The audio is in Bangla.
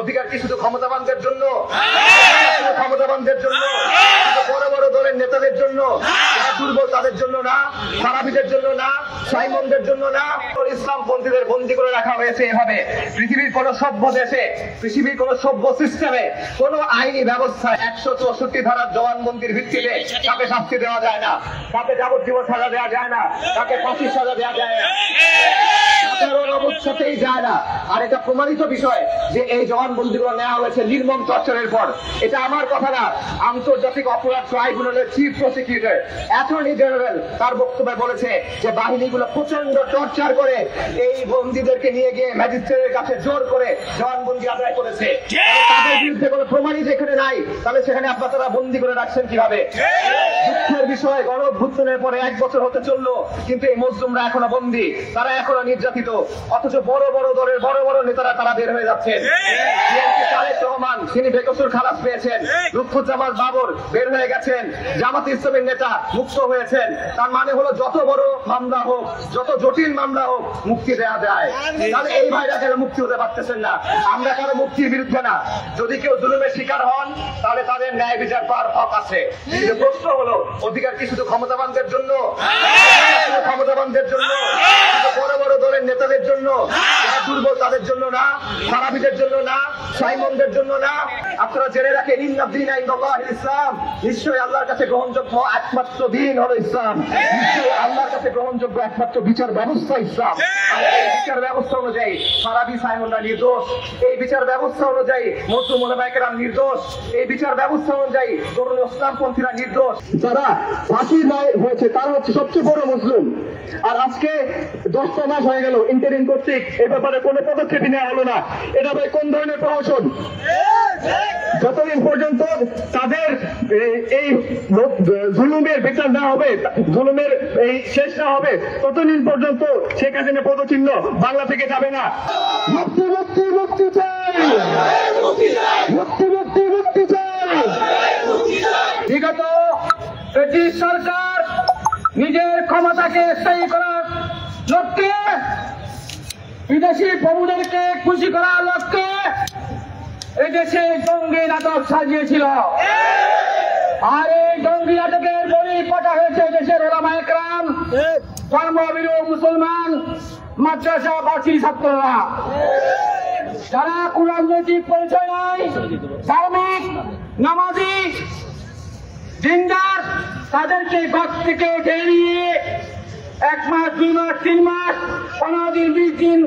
অধিকার কি শুধু ক্ষমতাবানদের জন্য? ক্ষমতাবানদের জন্য, বড় বড় দলের নেতাদের জন্য, দুর্বল তাদের জন্য না, খারাপিদের জন্য না, সাইমনদের জন্য না। ইসলামপন্থীদের বন্দী করে রাখা হয়েছে এভাবে। পৃথিবীর কোন সভ্য দেশে, পৃথিবীর কোন সভ্য সিস্টেমে, কোন আইনি ব্যবস্থায় 164 ধারার জবানবন্দির ভিত্তিতে তাকে শাস্তি দেওয়া যায় না, তাকে যাবজ্জীবন সাজা দেওয়া যায় না, তাকে ফাঁসির সাজা দেওয়া যায় না, অবস্থাতেই যায় না। আর এটা প্রমাণিত বিষয় যে এই জবানবন্দিগুলো নেওয়া হয়েছে নির্মম টর্চারের পর। এটা আমার কথা না, আন্তর্জাতিক অপরাধ ট্রাইব্যুনালের চিফ প্রসিকিউটর অ্যাটর্নি জেনারেল তার বক্তব্যে বলেছে যে বাহিনীগুলো প্রচন্ড টর্চার করে এই বন্দীদেরকে নিয়ে গিয়ে ম্যাজিস্ট্রেটের কাছে জোর করে জবানবন্দি আদায় করেছে। তাদের বিরুদ্ধে কোনো প্রমাণই যেখানে নাই, তাহলে সেখানে আপনারা বন্দী করে রাখছেন কিভাবে? দুঃখের বিষয়, গণঅভ্যুত্থানের পরে 1 বছর হতে চললো, কিন্তু এই মজলুমরা এখনো বন্দী, তারা এখনো নির্যাতিত। অথচ বড় বড় দলের বড় বড় নেতারা তারা বের হয়ে যাচ্ছেন। তারেক রহমান তিনি বেকসুর খালাস পেয়েছেন, লুৎফুজ্জামান বাবর বের হয়ে গেছেন, জামাত ইসলামের নেতা মুক্ত হয়েছেন। তার মানে হলো যত বড় মামলা হোক, যত জটিল মামলা হোক, মুক্তি দেওয়া যায়। তাহলে এই ভাইরা কেন মুক্তি হতে পারতেছেন না? আমরা কারো মুক্তির বিরুদ্ধে না। যদি কেউ জুলুমের শিকার হন, তাহলে তাদের ন্যায় বিচার পাওয়ার হক আছে। কিন্তু প্রশ্ন হলো, অধিকার কি শুধু ক্ষমতাবানদের জন্য? ক্ষমতাবানদের জন্য, বড় বড় দলের নেতাদের জন্য, দুর্বল তাদের জন্য না, খারাপিদের জন্য না, সাইমনদের জন্য না। আপনারা জেনে রাখেন, ইসলাম, নিশ্চয়ই আল্লাহর কাছে গ্রহণযোগ্য একমাত্র দিন হলো ইসলাম। নিশ্চয়ই আল্লাহর কাছে গ্রহণযোগ্য একমাত্র বিচার ব্যবস্থা ইসলাম। এই বিচার ব্যবস্থা অনুযায়ী ফারাবি সাইমনরা নির্দোষ। এই বিচার ব্যবস্থা অনুযায়ী মজলুম ওলামায়ে কেরাম নির্দোষ। এই বিচার ব্যবস্থা অনুযায়ী তরুণ ইসলামপন্থীরা নির্দোষ। যারা ফাঁসির রায় হয়েছে তারা হচ্ছে সবচেয়ে বড় মুসলিম। আর আজকে 10 মাস হয়ে গেল ইন্টারিম কর্তৃক এই ব্যাপারে কোনো পদক্ষেপই নেওয়া হলো না। এটা ভাই কোন ধরনের প্রহসন? যতদিন পর্যন্ত তাদের এই জুলুমের বিচার না হবে, জুলুমের এই শেষ না হবে, ততদিন পর্যন্ত শেখ হাসিনা পদচিহ্ন বাংলা থেকে যাবে না। মুক্তি মুক্তি মুক্তি চাই, মুক্তি মুক্তি মুক্তি চাই। বিগত ব্রিটিশ সরকার নিজের ক্ষমতাকে স্থায়ী করার লক্ষ্যে, বিদেশি প্রভুদেরকে খুশি করার লক্ষ্যে এদেশে জঙ্গি নাটক সাজিয়েছিল। আর এই জঙ্গি নাটকের বলি পটা হয়েছে দেশের ওলামায়ে কেরাম, ধর্মভীরু মুসলমান, মাদ্রাসা বাসী ছাত্ররা, যারা কোন রাজনৈতিক পরিচয় নাই, ধার্মিক, নামাজি, দিনদার, তাদেরকে ঘর থেকে উঠে নিয়ে 1 মাস, 2 মাস, 3 মাস, 15 দিন, 20 দিন